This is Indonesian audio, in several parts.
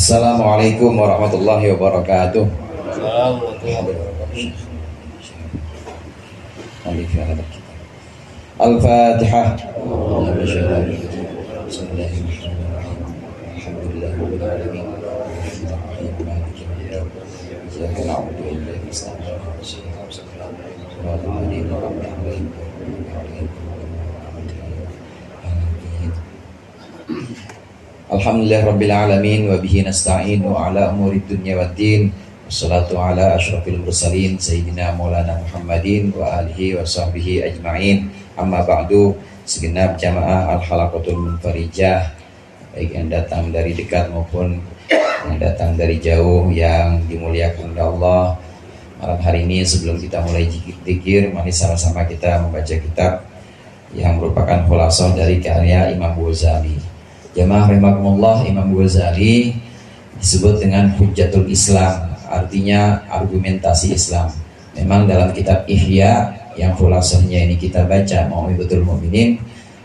Assalamualaikum warahmatullahi wabarakatuh. Al-Fatihah. Alhamdulillah Rabbil Alamin wa bihi nasta'in wa ala umuri dunya waddin. Wassalatu ala asyrafil mursalin Sayyidina Maulana Muhammadin wa alihi wa sahbihi ajma'in. Amma ba'du. Segenap jamaah Al-Halaqatul Munfarijah, baik yang datang dari dekat maupun yang datang dari jauh, yang dimuliakan oleh Allah. Malam hari ini sebelum kita mulai zikir, mari sama-sama kita membaca kitab yang merupakan khulasah dari karya Imam Ghazali. Jamaah rahimakumullah, Imam Ghazali disebut dengan Hujjatul Islam, artinya argumentasi Islam. Memang dalam kitab Ihya yang khulasahnya ini kita baca, Mau'izatul Mu'minin,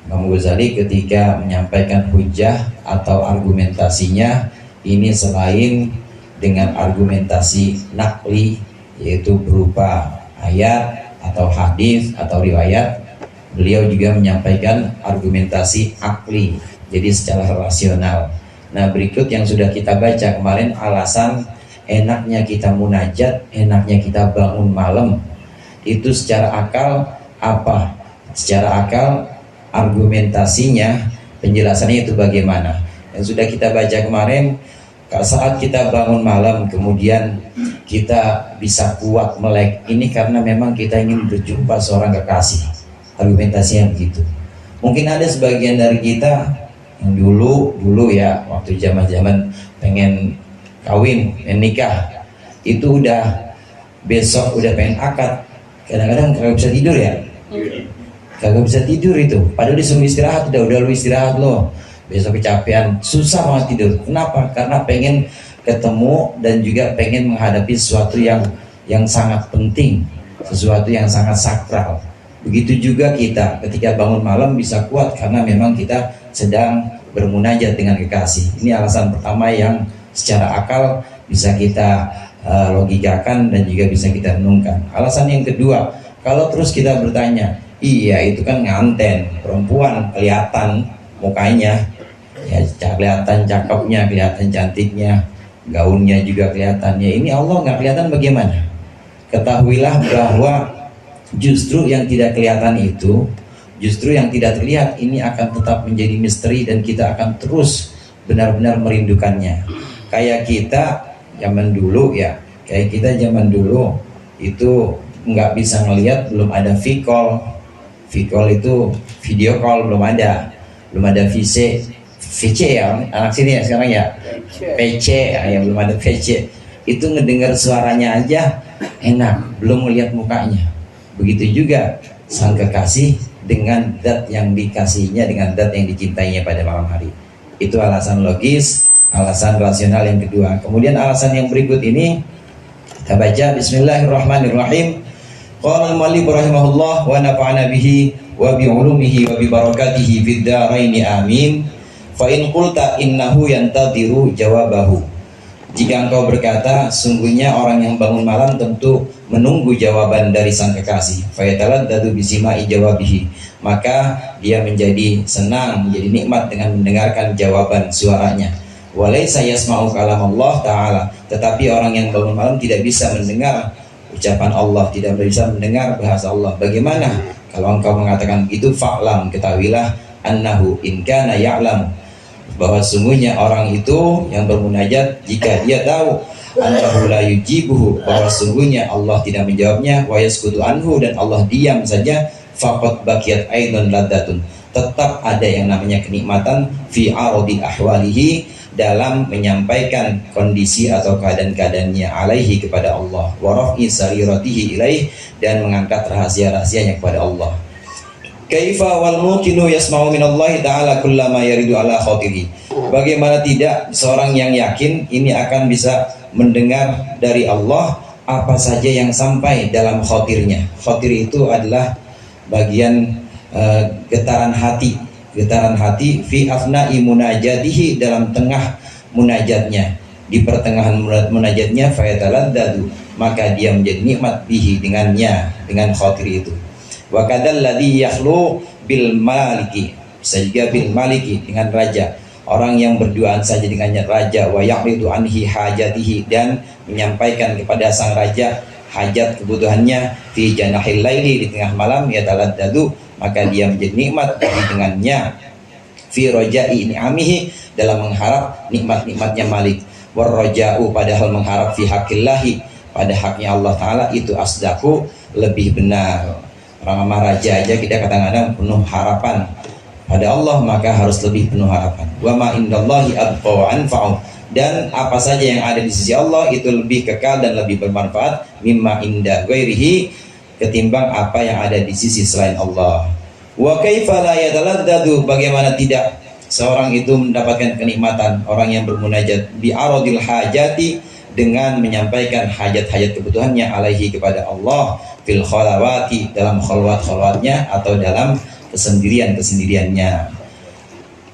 Imam Ghazali ketika menyampaikan hujjah atau argumentasinya ini selain dengan argumentasi nakli, yaitu berupa ayat atau hadis atau riwayat, beliau juga menyampaikan argumentasi akli, jadi secara rasional. Nah, berikut yang sudah kita baca kemarin, alasan enaknya kita munajat, enaknya kita bangun malam. Itu secara akal apa? Secara akal argumentasinya, penjelasannya itu bagaimana? Yang sudah kita baca kemarin, saat kita bangun malam kemudian kita bisa kuat melek, ini karena memang kita ingin berjumpa seorang kekasih. Argumentasinya begitu. Mungkin ada sebagian dari kita yang dulu ya, waktu zaman pengen kawin, pengen nikah, itu udah besok udah pengen akad, kadang-kadang kagak bisa tidur ya, kagak bisa tidur itu, padahal disuruh istirahat, udah lu istirahat lo, besok kecapean, susah banget tidur. Kenapa? Karena pengen ketemu dan juga pengen menghadapi sesuatu yang sangat penting, sesuatu yang sangat sakral. Begitu juga kita ketika bangun malam bisa kuat karena memang kita sedang bermunajat dengan kekasih. Ini alasan pertama yang secara akal bisa kita logikakan dan juga bisa kita renungkan. Alasan yang kedua, kalau terus kita bertanya, iya itu kan nganten, perempuan kelihatan mukanya, ya kelihatan cakepnya, kelihatan cantiknya, gaunnya juga kelihatannya. Ini Allah nggak kelihatan bagaimana? Ketahuilah bahwa justru yang tidak kelihatan itu, justru yang tidak terlihat ini akan tetap menjadi misteri dan kita akan terus benar-benar merindukannya. Kayak kita zaman dulu ya, kayak kita zaman dulu itu nggak bisa ngelihat, belum ada V-call. V-call itu video call, belum ada VC ya, anak sini ya sekarang ya, PC ya, belum ada PC. Itu ngedengar suaranya aja enak, belum melihat mukanya. Begitu juga sang kekasih dengan zat yang dikasihnya, dengan zat yang dicintainya pada malam hari. Itu alasan logis, alasan rasional yang kedua. Kemudian alasan yang berikut ini kita baca, Bismillahirrahmanirrahim. Qala al-mu'allif rahimahullah wa nafa'ana bihi wa bi 'ulumihi wa bi barakatihi fid dharain amin. Fa in qulta innahu yantadiru jawabahu. Jika engkau berkata sungguhnya orang yang bangun malam tentu menunggu jawaban dari sang kekasih, fayataladdadu bisima'i jawabihi, maka dia menjadi senang, menjadi nikmat dengan mendengarkan jawaban suaranya. Walaysa yasma'u kalam Allah ta'ala, tetapi orang yang bangun malam tidak bisa mendengar ucapan Allah, tidak bisa mendengar bahasa Allah. Bagaimana kalau engkau mengatakan begitu? Fa'lam, ketahuilah annahu in kana ya'lam, bahwa sungguhnya orang itu yang bermunajat, jika dia tahu annahu la yujibuhu, bahwa sungguhnya Allah tidak menjawabnya, wa yaskutu anhu, dan Allah diam saja, faqad baqiyat aidan laddatun, tetap ada yang namanya kenikmatan fi aradi ahwalihi, dalam menyampaikan kondisi atau keadaan-keadaannya alaihi kepada Allah, wa raf'i sariratihi ilaih, dan mengangkat rahasia-rahasianya kepada Allah. Kaifa wal mukinu yasma'u minallahi ta'ala kullama yaridu ala khotiri. Bagaimana tidak seorang yang yakin ini akan bisa mendengar dari Allah apa saja yang sampai dalam khotirnya. Khotir itu adalah bagian getaran hati fi afna'i munajatihi, dalam tengah munajatnya. di pertengahan munajatnya fayataladdadu, maka dia menjadi nikmat bihi dengannya, dengan khatir itu. Wa kadzal ladzi yakhlu bil maliki, bisa juga bil maliki dengan raja, orang yang berduaan saja dengannya raja, wa yaqridu anhi hajatihi, dan menyampaikan kepada sang raja hajat kebutuhannya, fi janahil laili, di tengah malam, yataladdadu, maka dia menjadi nikmat bagi dengannya, fi roja'i ni'amihi, dalam mengharap nikmat-nikmatnya Malik, warroja'u, padahal mengharap fi haqillahi, pada haknya Allah Ta'ala, itu asdaku, lebih benar. Orang sama raja aja kita kadang-kadang penuh harapan pada Allah, maka harus lebih penuh harapan. Wa ma indallahi abqa wa anfa'u, dan apa saja yang ada di sisi Allah itu lebih kekal dan lebih bermanfaat, mimma inda ghairihi, ketimbang apa yang ada di sisi selain Allah. Wa kaifa la yataladdadu, bagaimana tidak seorang itu mendapatkan kenikmatan, orang yang bermunajat bi aradil hajati, dengan menyampaikan hajat-hajat kebutuhannya alaihi, kepada Allah, fil khalawati, dalam khalwat-khalwatnya atau dalam kesendirian-kesendiriannya.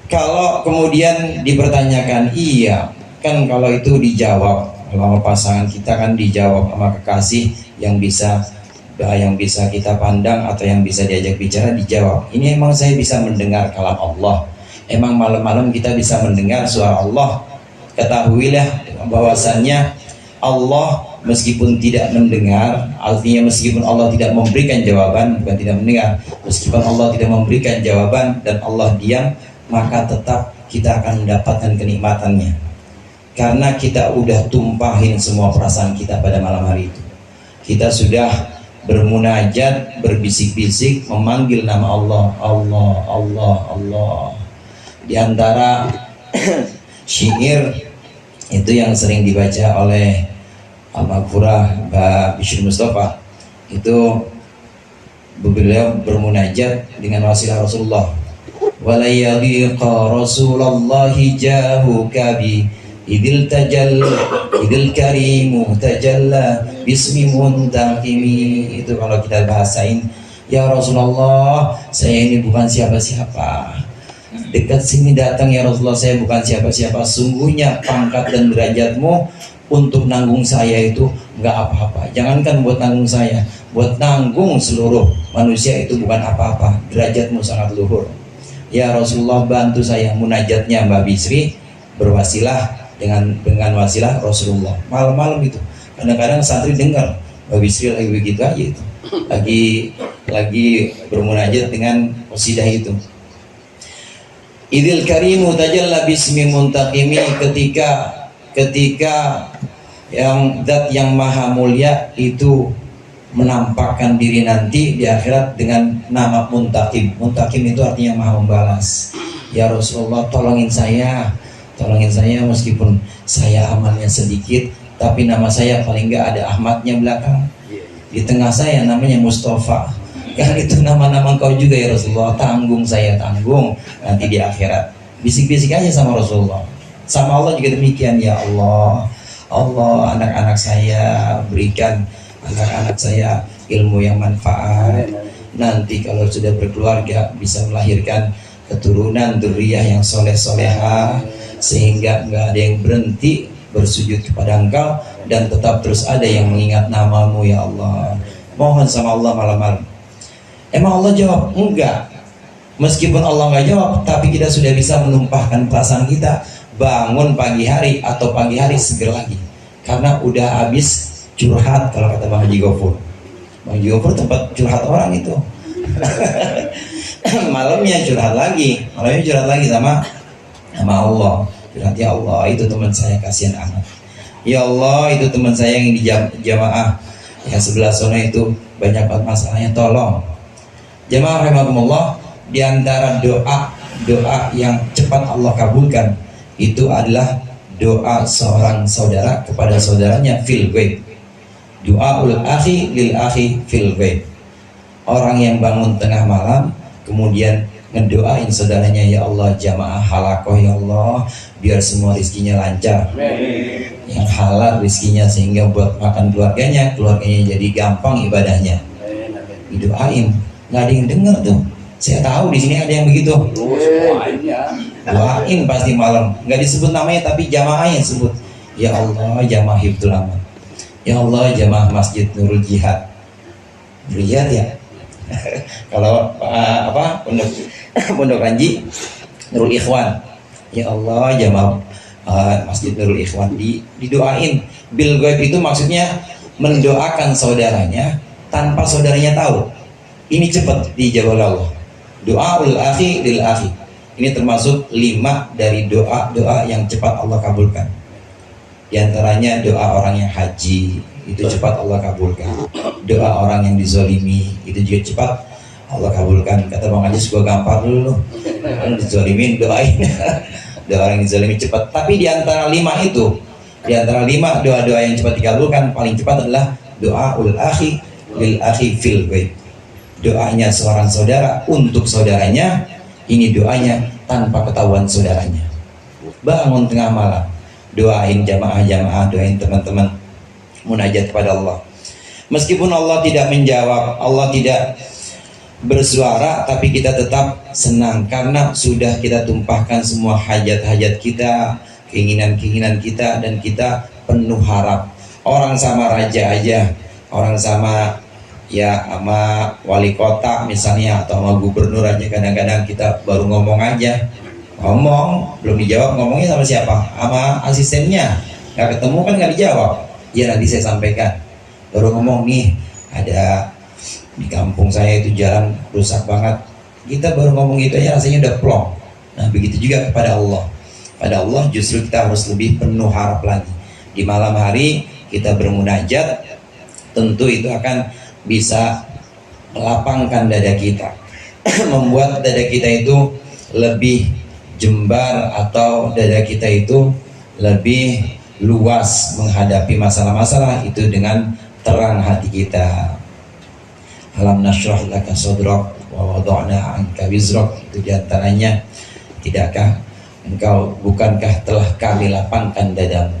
Kalau kemudian dipertanyakan, iya kan kalau itu dijawab, kalau pasangan kita kan dijawab sama kekasih yang bisa kita pandang atau yang bisa diajak bicara, dijawab. Ini emang saya bisa mendengar kalam Allah, emang malam-malam kita bisa mendengar suara Allah. Ketahuilah bahwasannya Allah meskipun tidak mendengar, artinya meskipun Allah tidak memberikan jawaban, bukan tidak mendengar, meskipun Allah tidak memberikan jawaban dan Allah diam, maka tetap kita akan mendapatkan kenikmatannya, karena kita udah tumpahin semua perasaan kita pada malam hari itu. Kita sudah bermunajat, berbisik-bisik, memanggil nama Allah, Allah, Allah, Allah. Di antara syair itu yang sering dibaca oleh Al-Maghfurah Mbak Bishr Mustafa, itu beliau bermunajat dengan wasilah Rasulullah. Walayadhiqa Rasulullahi jahuka bi idil karimu tajalla bismi muntaqimi. Itu kalau kita bahasain, ya Rasulullah, saya ini bukan siapa-siapa, dekat sini datang ya Rasulullah, saya bukan siapa-siapa, sungguhnya pangkat dan derajatmu untuk nanggung saya itu nggak apa-apa. Jangankan buat nanggung saya, buat nanggung seluruh manusia itu bukan apa-apa, derajatmu sangat luhur. Ya Rasulullah, bantu saya. Munajatnya Mbak Bisri berwasilah dengan wasilah Rasulullah. Malam-malam itu kadang-kadang santri dengar Mbak Bisri lagi begitu aja itu, lagi bermunajat dengan qasidah itu. Idil karimu tajalla bismi muntaqimi, ketika yang zat yang maha mulia itu menampakkan diri nanti di akhirat dengan nama muntaqim. Muntaqim itu artinya maha membalas. Ya Rasulullah, tolongin saya meskipun saya amalnya sedikit, tapi nama saya paling enggak ada Ahmadnya belakang. Di tengah saya namanya Mustafa. Kan itu nama-nama engkau juga ya Rasulullah, tanggung saya, tanggung nanti di akhirat. Bisik-bisik aja sama Rasulullah. Sama Allah juga demikian, ya Allah, Allah, anak-anak saya, berikan anak-anak saya ilmu yang manfaat. Nanti kalau sudah berkeluarga bisa melahirkan keturunan dzurriyyah yang soleh-soleha, sehingga nggak ada yang berhenti bersujud kepada engkau, dan tetap terus ada yang mengingat namamu ya Allah. Mohon sama Allah malam-malam. Emang Allah jawab? Enggak. Meskipun Allah nggak jawab, tapi kita sudah bisa menumpahkan perasaan kita. Bangun pagi hari atau pagi hari seger lagi, karena udah habis curhat. Kalau kata Bang Haji Gofur, Bang Haji Gofur tempat curhat orang itu. malamnya curhat lagi sama Allah. Curhat, ya Allah, itu teman saya kasihan amat. Ya Allah, itu teman saya yang di jamaah yang sebelah sana itu banyak banget masalahnya, tolong. Jamaah rahimakumullah, di antara doa yang cepat Allah kabulkan itu adalah doa seorang saudara kepada saudaranya fil ghaib. Doaul akhi lil akhi fil ghaib. Orang yang bangun tengah malam kemudian ngedoain saudaranya, ya Allah, jamaah halakoh ya Allah, biar semua rizkinya lancar, yang halal rizkinya, sehingga buat makan keluarganya jadi gampang ibadahnya. Didoain, nggak ada yang dengar tuh. Saya tahu di sini ada yang begitu. Doain pasti malam, nggak disebut namanya tapi jamaah yang sebut. Ya Allah jamaah Hifdzul Aman, ya Allah jamaah Masjid Nurul Jihad. Jihad ya. Kalau Pondok Ranji Nurul Ikhwan. Ya Allah jamaah Masjid Nurul Ikhwan, didoain. Bil ghaib itu maksudnya mendoakan saudaranya tanpa saudaranya tahu. Ini cepat dijawab Allah. Doaul akhi lil akhi. Ini termasuk 5 dari doa-doa yang cepat Allah kabulkan. Di antaranya doa orang yang haji, itu cepat Allah kabulkan. Doa orang yang dizolimi, itu juga cepat Allah kabulkan. Kata Bang Ajis, gua gampar dulu, kan dizolimin, doain. Doa orang yang dizolimi cepat. Tapi di antara 5 itu, di antara 5 doa-doa yang cepat dikabulkan, paling cepat adalah doa ul akhi lil akhi fil ghaib. Doanya seorang saudara untuk saudaranya, ini doanya tanpa ketahuan saudaranya. Bangun tengah malam, doain jamaah-jamaah, doain teman-teman, munajat kepada Allah. Meskipun Allah tidak menjawab, Allah tidak bersuara, tapi kita tetap senang karena sudah kita tumpahkan semua hajat-hajat kita, keinginan-keinginan kita, dan kita penuh harap. Orang sama raja aja, orang sama wali kota misalnya, atau sama gubernur aja, kadang-kadang kita baru ngomong aja, ngomong belum dijawab, ngomongnya sama siapa? Sama asistennya, nggak ketemu kan nggak dijawab. Ya nanti saya sampaikan. Baru ngomong nih, ada di kampung saya itu jalan rusak banget. Kita baru ngomong itu aja rasanya udah plong. Nah begitu juga kepada Allah. Pada Allah justru kita harus lebih penuh harap lagi. Di malam hari kita bermunajat, tentu itu akan bisa melapangkan dada kita, membuat dada kita itu lebih jembar, atau dada kita itu lebih luas menghadapi masalah-masalah itu dengan terang hati kita. Alam nashrah laka sadrak wa wada'na anka wizrak, itu diantaranya, tidakkah engkau, bukankah telah kami lapangkan dadamu,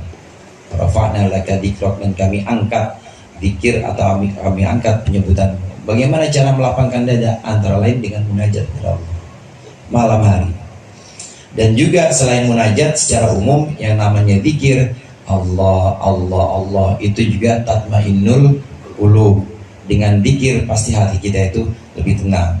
rafa'na laka dzikrak, dan kami angkat zikir atau kami angkat penyebutan. Bagaimana cara melapangkan dada? Antara lain dengan munajat kepada Allah malam hari. Dan juga selain munajat secara umum yang namanya zikir, Allah, Allah, Allah, itu juga tatmainnul qulub. Dengan zikir pasti hati kita itu lebih tenang.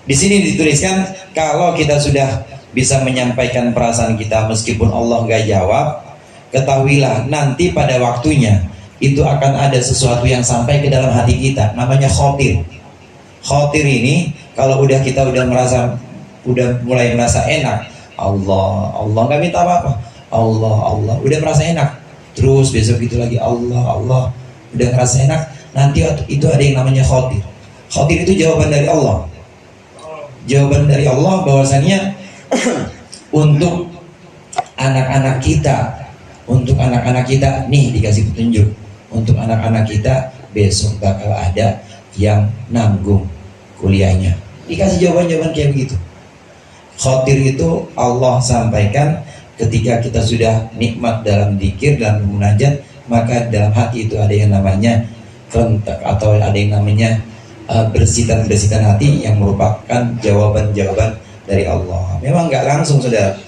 Di sini dituliskan kalau kita sudah bisa menyampaikan perasaan kita meskipun Allah nggak jawab, ketahuilah nanti pada waktunya itu akan ada sesuatu yang sampai ke dalam hati kita, namanya khotir. Khotir ini kalau kita udah mulai merasa enak, Allah, Allah, nggak minta apa-apa, Allah, Allah, udah merasa enak, terus besok itu lagi Allah, Allah, udah merasa enak, nanti itu ada yang namanya khotir. Khotir itu jawaban dari Allah. Jawaban dari Allah bahwasanya untuk anak-anak kita nih dikasih petunjuk. Untuk anak-anak kita besok bakal ada yang nanggung kuliahnya. Dikasih jawaban-jawaban kayak begitu. Khotir itu Allah sampaikan ketika kita sudah nikmat dalam zikir dan munajat, maka dalam hati itu ada yang namanya rentak, atau ada yang namanya bersitan-bersitan hati yang merupakan jawaban-jawaban dari Allah. Memang nggak langsung saudara,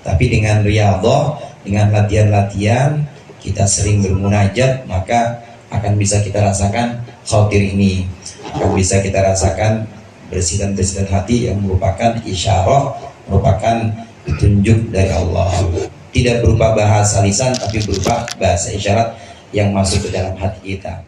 tapi dengan riyadhah, dengan latihan-latihan, kita sering bermunajat, maka akan bisa kita rasakan khotir ini, akan bisa kita rasakan bersitan-bersitan hati yang merupakan isyarah, merupakan petunjuk dari Allah. Tidak berupa bahasa lisan, tapi berupa bahasa isyarat yang masuk ke dalam hati kita.